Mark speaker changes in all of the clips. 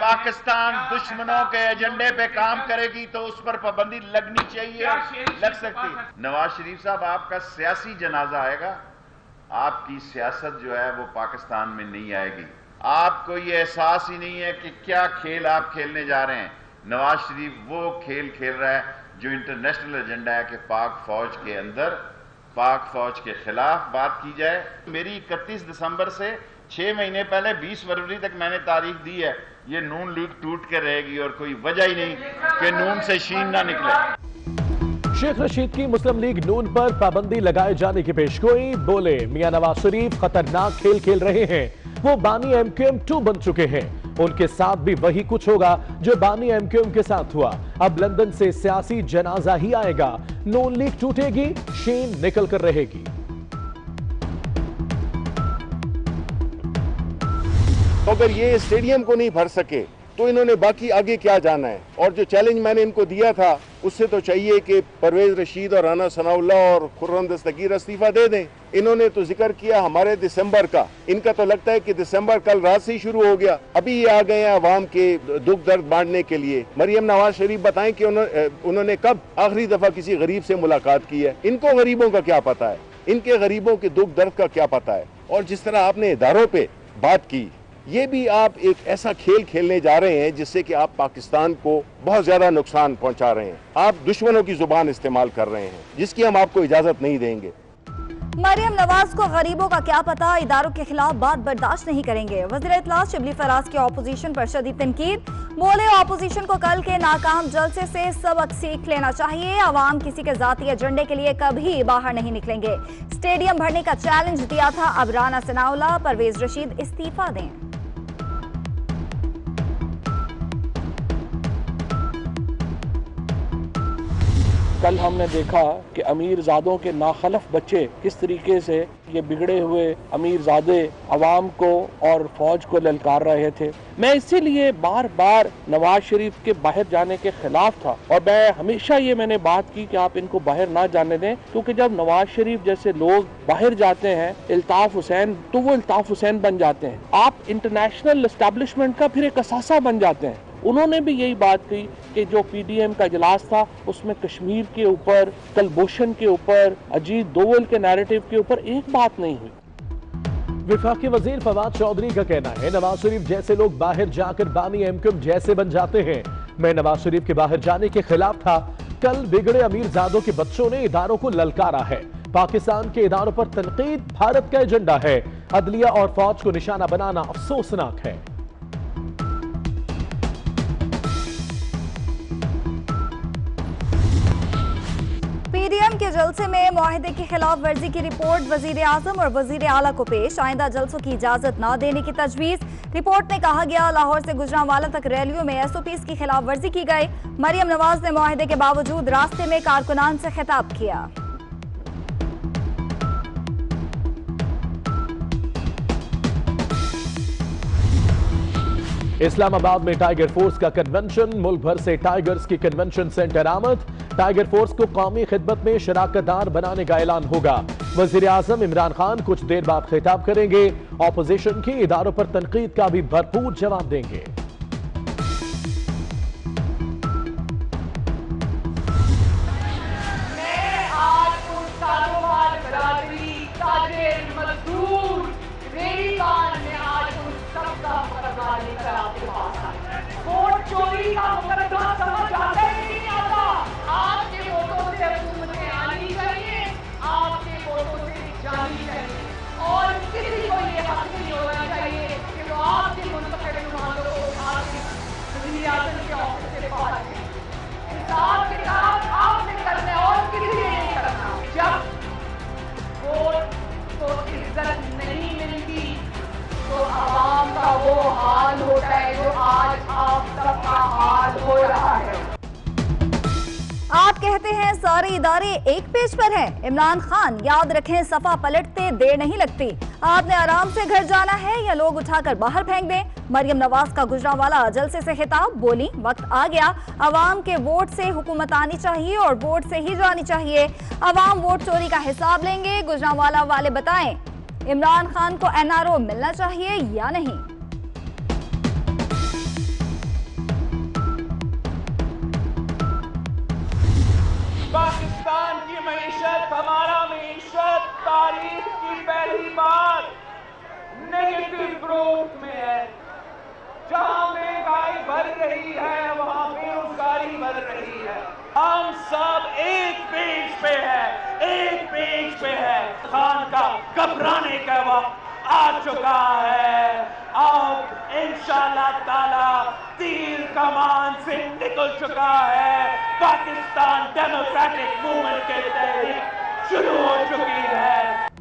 Speaker 1: पाकिस्तान दुश्मनों के एजेंडे पे काम करेगी तो उस पर पाबंदी लगनी चाहिए, लग सकती। नवाज शरीफ साहब, आपका सियासी जनाजा आएगा, आपकी सियासत जो है वो पाकिस्तान में नहीं आएगी। आपको ये एहसास ही नहीं है कि क्या खेल आप खेलने जा रहे हैं। नवाज शरीफ वो खेल खेल रहा है जो इंटरनेशनल एजेंडा है कि पाक फौज के अंदर, पाक फौज के खिलाफ बात की जाए। मेरी 31 दिसंबर से 6 महीने पहले 20 फरवरी तक मैंने तारीख दी है। ये नून लीग टूट कर रहेगी और कोई वजह ही नहीं कि नून से शीन ना निकले।
Speaker 2: शेख रशीद की मुस्लिम लीग नून पर पाबंदी लगाए जाने की पेशगोई। बोले, मियां नवाज शरीफ खतरनाक खेल खेल रहे हैं। वो बानी MQM 2 बन चुके हैं। उनके साथ भी वही कुछ होगा जो बानी MQM के साथ हुआ। अब लंदन से सियासी जनाजा ही आएगा। नून लीग टूटेगी, शीन निकल कर रहेगी।
Speaker 3: तो अगर ये स्टेडियम को नहीं भर सके तो इन्होंने बाकी आगे क्या जाना है। और जो चैलेंज मैंने इनको दिया था उससे तो चाहिए कि परवेज रशीद और राना सनाउल्लाह और खुर्रम दस्तगीर इस्तीफा दे दें। इन्होंने तो जिक्र किया हमारे दिसंबर का, इनका तो लगता है कि दिसंबर कल रात से ही शुरू हो गया। अभी ये आ गए हैं अवाम के दुख दर्द बांटने के लिए। मरियम नवाज शरीफ बताएं कि उन्होंने कब आखिरी दफा किसी गरीब से मुलाकात की है। इनको गरीबों का क्या पता है, इनके गरीबों के दुख दर्द का क्या पता है। और जिस तरह आपने इदारों पे बात की, ये भी आप एक ऐसा खेल खेलने जा रहे हैं जिससे कि आप पाकिस्तान को बहुत ज्यादा नुकसान पहुंचा रहे हैं। आप दुश्मनों की जुबान इस्तेमाल कर रहे हैं जिसकी हम आपको इजाजत नहीं देंगे।
Speaker 4: मरियम नवाज को गरीबों का क्या पता, इदारों के खिलाफ बात बर्दाश्त नहीं करेंगे। वज़ीर इत्तलात शिबली फराज की ऑपोजिशन पर शदीद तनकीद। बोले, ऑपोजिशन को कल के नाकाम जलसे से सबक सीख लेना चाहिए। अवाम किसी के जाती एजेंडे के लिए कभी बाहर नहीं निकलेंगे। स्टेडियम भरने का चैलेंज दिया था, अब राना सनाउल्लाह, परवेज रशीद इस्तीफा दें।
Speaker 5: कल हमने देखा कि अमीरजादों के नाखलफ बच्चे किस तरीके से ये बिगड़े हुए अमीरजादे अवाम को और फौज को ललकार रहे थे। मैं इसीलिए बार बार नवाज शरीफ के बाहर जाने के खिलाफ था और मैं हमेशा ये मैंने बात की कि आप इनको बाहर ना जाने दें, क्योंकि जब नवाज शरीफ जैसे लोग बाहर जाते हैं, इल्ताफ हुसैन, तो वो इल्ताफ हुसैन बन जाते हैं। आप इंटरनेशनल एस्टेब्लिशमेंट का फिर एक असासा बन जाते हैं। उन्होंने भी यही बात की कि जो PDM का इजलास था उसमें कश्मीर के ऊपर, कलभूषण के ऊपर, अजीत दोवल के नैरेटिव के ऊपर एक बात नहीं हुई।
Speaker 2: वफाकी वजीर फवाद चौधरी का कहना है, नवाज शरीफ जैसे लोग बाहर जाकर बानी MQM जैसे बन जाते हैं। मैं नवाज शरीफ के बाहर जाने के खिलाफ था। कल बिगड़े अमीरजादों के बच्चों ने इदारों को ललकारा है। पाकिस्तान के इदारों पर तनकीद भारत का एजेंडा है। अदलिया और फौज को निशाना बनाना अफसोसनाक है।
Speaker 4: PDM के जलसे में मुआहिदे की खिलाफ वर्जी की रिपोर्ट वजीर आजम और वजीर आला को पेश। आइंदा जलसों की इजाजत न देने की तजवीज। रिपोर्ट में कहा गया, लाहौर से गुजरांवाला तक रैलियों में SOPs की खिलाफ वर्जी की गई। मरियम नवाज ने मुआहिदे के बावजूद रास्ते में कारकुनान से खिताब किया।
Speaker 2: इस्लामाबाद में टाइगर फोर्स का कन्वेंशन। मुल्क भर से टाइगर्स की कन्वेंशन सेंटर आमद। टाइगर फोर्स को कौमी खिदमत में शराकतदार बनाने का ऐलान होगा। वजीर आजम इमरान खान कुछ देर बाद खिताब करेंगे। ऑपोजिशन की इदारों पर तनकीद का भी भरपूर जवाब देंगे।
Speaker 6: चोरी का मुकदमा समझ आता ही नहीं आता। आपके वोटों से हुकूमतें आनी चाहिए, आपके वोटों से जानी चाहिए और किसी को ये हक नहीं होना चाहिए कि वो आपके मुंतखब नुमाइंदों को आपके वज़ीर आज़म के ऑफिस से बाहर करें। हिसाब किताब आपने करना है और किसी ने नहीं करना। जब वोट को इज्जत नहीं मिलती तो आवाम का वो हाल होता है जो आज आप सबका हाल हो रहा है।
Speaker 4: आप कहते हैं सारे इदारे एक पेज पर हैं। इमरान खान, याद रखें सफा पलटते देर नहीं लगती। आपने आराम से घर जाना है या लोग उठाकर बाहर फेंक दें। मरियम नवाज का गुजरांवाला जलसे से खिताब। बोली, वक्त आ गया, अवाम के वोट से हुकूमत आनी चाहिए और वोट से ही जानी चाहिए। अवाम वोट चोरी का हिसाब लेंगे। गुजरांवाला वाले बताएं, इमरान खान को NRO मिलना चाहिए या नहीं।
Speaker 7: पाकिस्तान की मईशत, हमारा मईशत तारीख की पहली बार नेगेटिव ग्रोथ में है। जहां महंगाई बढ़ रही है वहां बेरोजगारी बढ़ रही है। हम सब एक पेज पे है, एक पेज पे है। खान का घबराने का वक्त आ चुका है। अब इंशाअल्लाह ताला तीर कमान से निकल चुका है। पाकिस्तान डेमोक्रेटिक मूवमेंट की तहरीक शुरू हो चुकी है।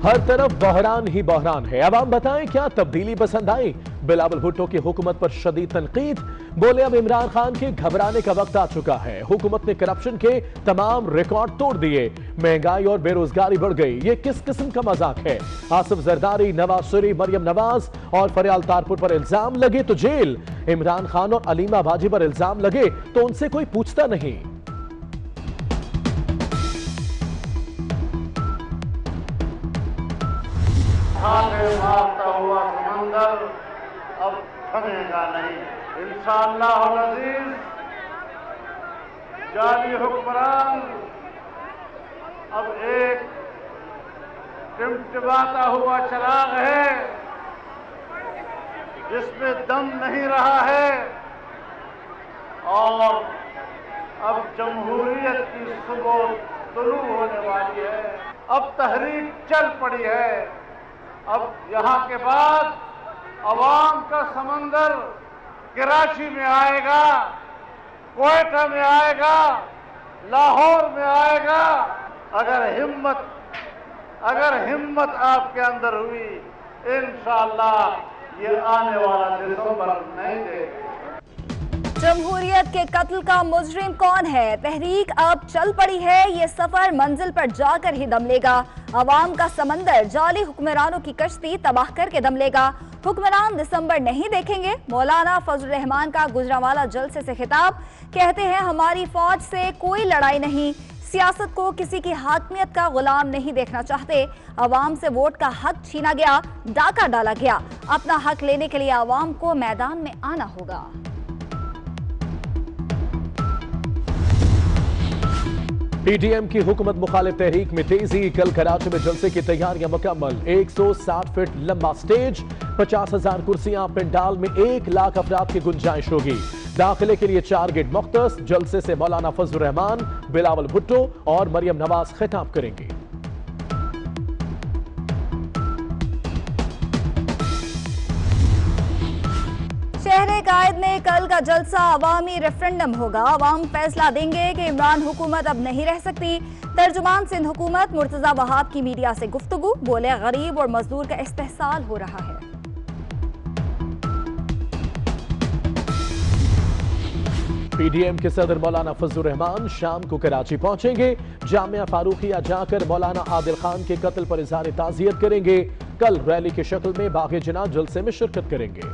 Speaker 2: हर तरफ बहरान ही बहरान है। अब आप बताएं क्या तब्दीली पसंद आई? बिलावल भुट्टो की हुकूमत पर शदीद तनकीद। बोले अब इमरान खान के घबराने का वक्त आ चुका है। हुकूमत ने करप्शन के तमाम रिकॉर्ड तोड़ दिए। महंगाई और बेरोजगारी बढ़ गई। ये किस किस्म का मजाक है? आसिफ जरदारी, नवाज शरीफ, मरियम नवाज और फरियाल तारपुर पर इल्जाम लगे तो जेल। इमरान खान और अलीमा बाजी पर इल्जाम लगे तो उनसे कोई पूछता नहीं।
Speaker 8: मारता हुआ समंदर अब थमेगा नहीं इंशाअल्लाह अज़ीज। जाली हुक्मरान अब एक टिमटिमाता हुआ चिराग है जिसमें दम नहीं रहा है और अब जमहूरियत की सुबह तुलू होने वाली है। अब तहरीक चल पड़ी है। अब यहाँ के बाद अवाम का समंदर कराची में आएगा, कोयटा में आएगा, लाहौर में आएगा। अगर हिम्मत आपके अंदर हुई इंशाअल्लाह ये आने वाला दिसंबर नहीं देगा।
Speaker 4: जमहूरियत के कत्ल का मुजरिम कौन है? तहरीक अब चल पड़ी है। ये सफर मंजिल पर जाकर ही दम लेगा। अवाम का समंदर जाली हुक्मरानों की कश्ती तबाह करके दम लेगा। हुक्मरान दिसंबर नहीं देखेंगे। मौलाना फजल रहमान का गुजरांवाला जलसे से खिताब। कहते हैं हमारी फौज से कोई लड़ाई नहीं। सियासत को किसी की हाकमियत का गुलाम नहीं देखना चाहते। अवाम से वोट का हक छीना गया, डाका डाला गया। अपना हक लेने के लिए अवाम को मैदान में आना होगा।
Speaker 2: पीटीएम की हुकूमत मुखालिफ तहरीक में तेजी। कल कराची में जलसे की तैयारियां मुकम्मल। 160 फीट लंबा स्टेज, 50,000 कुर्सियां, पंडाल में 1 लाख अफराद की गुंजाइश होगी। दाखिले के लिए 4 गेट मुख्तस। जलसे से मौलाना फजल रहमान, बिलावल भुट्टो और मरियम नवाज खिताब करेंगे।
Speaker 4: शहरे कायद में कल का जलसा अवामी रेफरेंडम होगा। अवाम फैसला देंगे कि इमरान हुकूमत अब नहीं रह सकती। तर्जुमान सिंध हुकूमत मुर्तजा वहाब की मीडिया से गुफ्तगू। बोले गरीब और मजदूर का इस्तेहसाल हो रहा है।
Speaker 2: पीडीएम के सदर मौलाना फजल रहमान शाम को कराची पहुंचेंगे। जामिया फारूकिया जाकर मौलाना आदिल खान के कत्ल पर इजहार ताज़ियत करेंगे। कल रैली की शक्ल में बाग़े जिना जलसे में शिरकत करेंगे।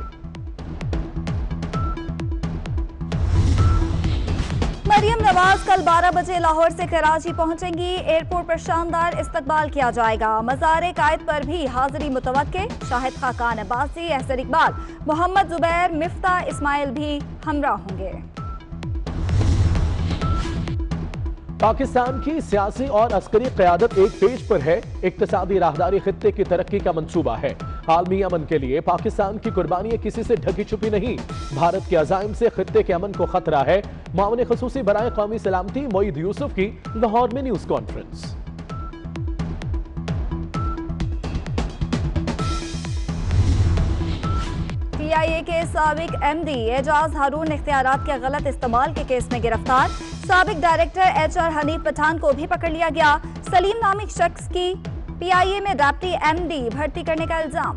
Speaker 4: मरियम नवाज कल 12 बजे लाहौर से कराची पहुंचेंगी। एयरपोर्ट पर शानदार इस्तकबाल किया जाएगा। मज़ार कायद पर भी हाजिरी मुतवक्के। शाहिद खाकान अब्बासी, अहसन इकबाल, मोहम्मद जुबैर, मिफ्ता इस्माइल भी हमरा होंगे।
Speaker 2: पाकिस्तान की सियासी और अस्करी क़यादत एक पेज पर है। इक्तिसादी राहदारी खित्ते की तरक्की का मंसूबा है। आलमी अमन के लिए पाकिस्तान की कुर्बानियां किसी से ढकी छुपी नहीं। भारत के अज़ाइम से खित्ते के अमन को खतरा है। मामले खसूसी बराए कौमी सलामती मोईद यूसुफ की लाहौर में न्यूज कॉन्फ्रेंस।
Speaker 4: PIA के साबिक MD एजाज हारून इख्तियारात के गलत इस्तेमाल के केस में गिरफ्तार। साबिक डायरेक्टर HR हनीफ पठान को भी पकड़ लिया गया। सलीम नामी शख्स की PIA में डिप्टी MD भर्ती करने का इल्जाम।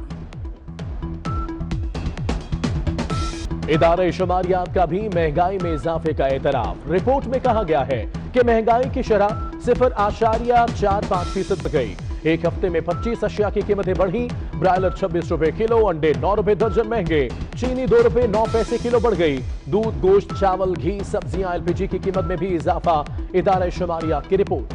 Speaker 2: इदारे शुमारियात का भी महंगाई में इजाफे का एतराफ। रिपोर्ट में कहा गया है कि महंगाई की शरह 0.45% तक गई। एक हफ्ते में 25 अशिया की कीमतें बढ़ी। ब्रायलर 26 रुपए किलो, अंडे 9 रुपए दर्जन महंगे, चीनी 2 रुपए 9 पैसे किलो बढ़ गई। दूध, गोश्त, चावल, घी, सब्जियां, LPG की कीमत में भी इजाफा। इदारे शुमारियात की रिपोर्ट।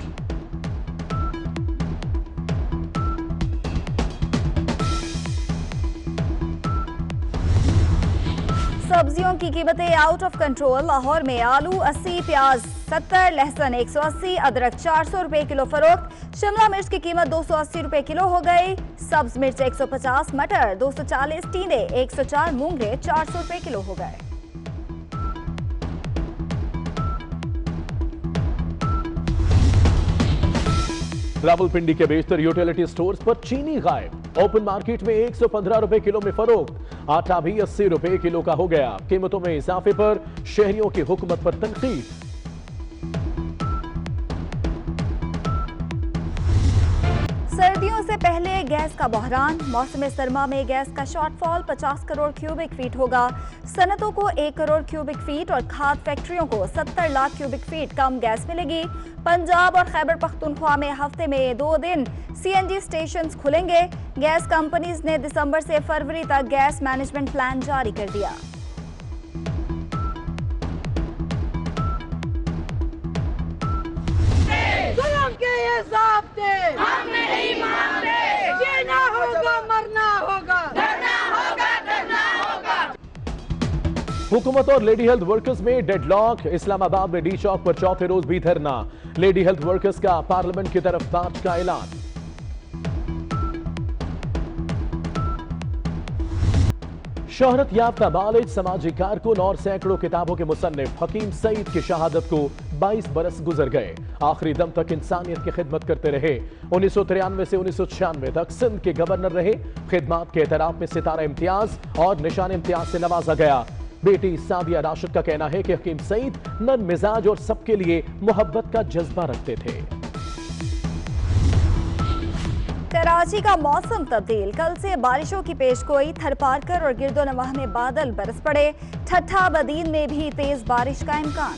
Speaker 2: सब्जियों की कीमतें आउट ऑफ कंट्रोल। लाहौर में आलू 80, प्याज
Speaker 4: 170, लहसुन 180, अदरक 400 रुपए किलो फरोख्त। शिमला मिर्च की कीमत 280 रुपए किलो हो गई। सब्ज मिर्च 150, मटर 240, टींडे 104, मूंगे 400 रुपए किलो हो गए।
Speaker 2: रावलपिंडी के बेशतर यूटिलिटी स्टोर्स पर चीनी गायब। ओपन मार्केट में 115 रुपए किलो में फरोख्त। आटा भी 80 रुपए किलो का हो गया। कीमतों में इजाफे पर शहरियों की हुकूमत पर तनकीद।
Speaker 4: सर्दियों से पहले गैस का बहरान। मौसम सरमा में गैस का शॉर्टफॉल 50 करोड़ क्यूबिक फीट होगा। सनतों को 1 करोड़ क्यूबिक फीट और खाद फैक्ट्रियों को 70 लाख क्यूबिक फीट कम गैस मिलेगी। पंजाब और खैबर पख्तूनख्वा में हफ्ते में 2 दिन CNG स्टेशन खुलेंगे। गैस कंपनीज ने दिसंबर से फरवरी तक गैस मैनेजमेंट प्लान जारी कर दिया।
Speaker 6: हम नहीं मानते, जीना होगा, मरना होगा, डरना होगा, डरना होगा।
Speaker 2: हुकूमत और लेडी हेल्थ वर्कर्स में डेडलॉक। इस्लामाबाद में डी चौक पर चौथे रोज भी धरना। लेडी हेल्थ वर्कर्स का पार्लियामेंट की तरफ मार्च का ऐलान। शोहरत याफ्ता बालिग समाजी कारकुन और सैकड़ों किताबों के मुसन्निफ हकीम सईद की शहादत को 22 बरस गुजर गए। आखिरी दम तक इंसानियत की खिदमत करते रहे। 1993 से 1996 तक सिंध के गवर्नर रहे। खिदमत के एतराफ में सितारा इम्तियाज और निशान इम्तियाज से नवाजा गया। बेटी सादिया राशिद का कहना है कि हकीम सईद नर्म मिजाज और सबके लिए मोहब्बत का जज्बा रखते थे।
Speaker 4: कराची का मौसम तब्दील। कल से बारिशों की पेशगोई। थरपारकर और गिरदोनवाह में बादल बरस पड़े। ठट्ठा बदीन में भी तेज बारिश का इम्कान।